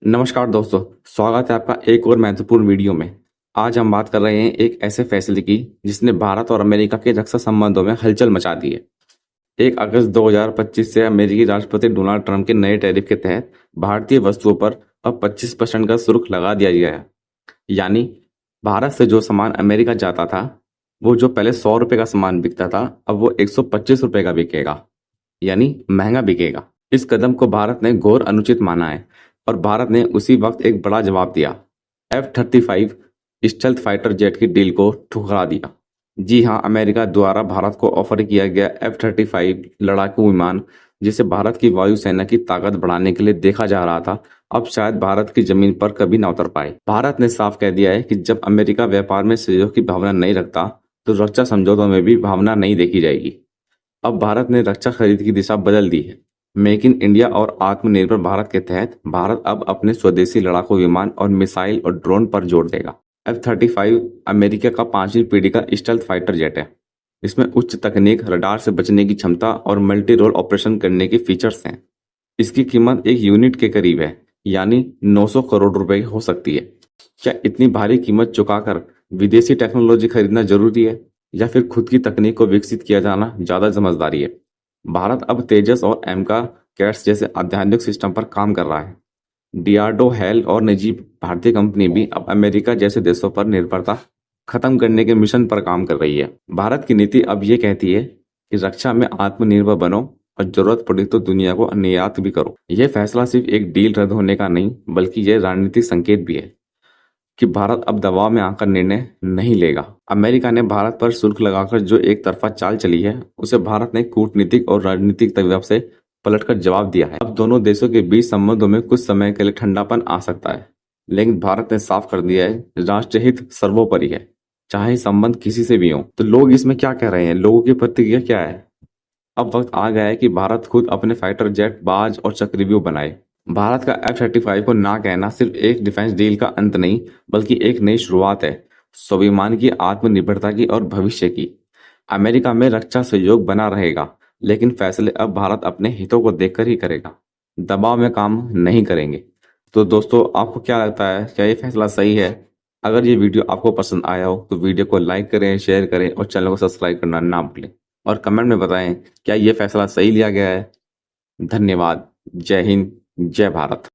नमस्कार दोस्तों, स्वागत है आपका एक और महत्वपूर्ण वीडियो में। आज हम बात कर रहे हैं एक ऐसे फैसले की जिसने भारत और अमेरिका के रक्षा संबंधों में हलचल मचा दी है। 1 अगस्त 2025 से अमेरिकी राष्ट्रपति डोनाल्ड ट्रंप के नए टैरिफ के तहत भारतीय वस्तुओं पर अब 25% का शुल्क लगा दिया गया है। यानी भारत से जो सामान अमेरिका जाता था, वो जो पहले 100 रुपये का सामान बिकता था, अब वो 125 रुपये का बिकेगा, यानी महंगा बिकेगा। इस कदम को भारत ने घोर अनुचित माना है और भारत ने उसी वक्त एक बड़ा जवाब दिया। F-35 स्टेल्थ फाइटर जेट की डील को ठुकरा दिया। जी हां, अमेरिका द्वारा भारत को ऑफर किया गया F-35 लड़ाकू विमान, जिसे भारत की वायुसेना की ताकत बढ़ाने के लिए देखा जा रहा था, अब शायद भारत की जमीन पर कभी न उतर पाए। भारत ने साफ कह दिया है कि जब अमेरिका व्यापार में सहयोग की भावना नहीं रखता, तो रक्षा समझौतों में भी भावना नहीं देखी जाएगी। अब भारत ने रक्षा खरीद की दिशा बदल दी है। मेक इन इंडिया और आत्मनिर्भर भारत के तहत भारत अब अपने स्वदेशी लड़ाकू विमान और मिसाइल और ड्रोन पर जोर देगा। F-35 अमेरिका का 5वीं पीढ़ी का स्टेल्थ फाइटर जेट है। इसमें उच्च तकनीक, रडार से बचने की क्षमता और मल्टी रोल ऑपरेशन करने की फीचर्स हैं। इसकी कीमत एक यूनिट के करीब है, यानी 900 करोड़ रुपए हो सकती है। क्या इतनी भारी कीमत चुकाकर विदेशी टेक्नोलॉजी खरीदना जरूरी है, या फिर खुद की तकनीक को विकसित किया जाना ज्यादा समझदारी है? भारत अब तेजस और एमका कैट्स जैसे अत्याधुनिक सिस्टम पर काम कर रहा है। डीआरडो, हेल और निजी भारतीय कंपनी भी अब अमेरिका जैसे देशों पर निर्भरता खत्म करने के मिशन पर काम कर रही है। भारत की नीति अब ये कहती है कि रक्षा में आत्मनिर्भर बनो और जरूरत पड़ी तो दुनिया को निर्यात भी करो। यह फैसला सिर्फ एक डील रद्द होने का नहीं, बल्कि यह रणनीतिक संकेत भी है कि भारत अब दबाव में आकर निर्णय नहीं लेगा। अमेरिका ने भारत पर शुल्क लगाकर जो एक तरफा चाल चली है, उसे भारत ने कूटनीतिक और राजनीतिक तरीके से पलटकर जवाब दिया है। अब दोनों देशों के बीच संबंधों में कुछ समय के लिए ठंडापन आ सकता है, लेकिन भारत ने साफ कर दिया है, राष्ट्र हित सर्वोपरि है, चाहे संबंध किसी से भी हो। तो लोग इसमें क्या कह रहे हैं, लोगों की प्रतिक्रिया क्या है? अब वक्त आ गया है कि भारत खुद अपने फाइटर जेट, बाज और चक्रव्यूह बनाए। भारत का F-35 को ना कहना सिर्फ एक डिफेंस डील का अंत नहीं, बल्कि एक नई शुरुआत है, स्वाभिमान की, आत्मनिर्भरता की और भविष्य की। अमेरिका में रक्षा सहयोग बना रहेगा, लेकिन फैसले अब भारत अपने हितों को देखकर ही करेगा, दबाव में काम नहीं करेंगे। तो दोस्तों, आपको क्या लगता है, क्या ये फैसला सही है? अगर ये वीडियो आपको पसंद आया हो तो वीडियो को लाइक करें, शेयर करें और चैनल को सब्सक्राइब करना ना भूलें। और कमेंट में बताएं क्या ये फैसला सही लिया गया है। धन्यवाद। जय हिंद, जय भारत।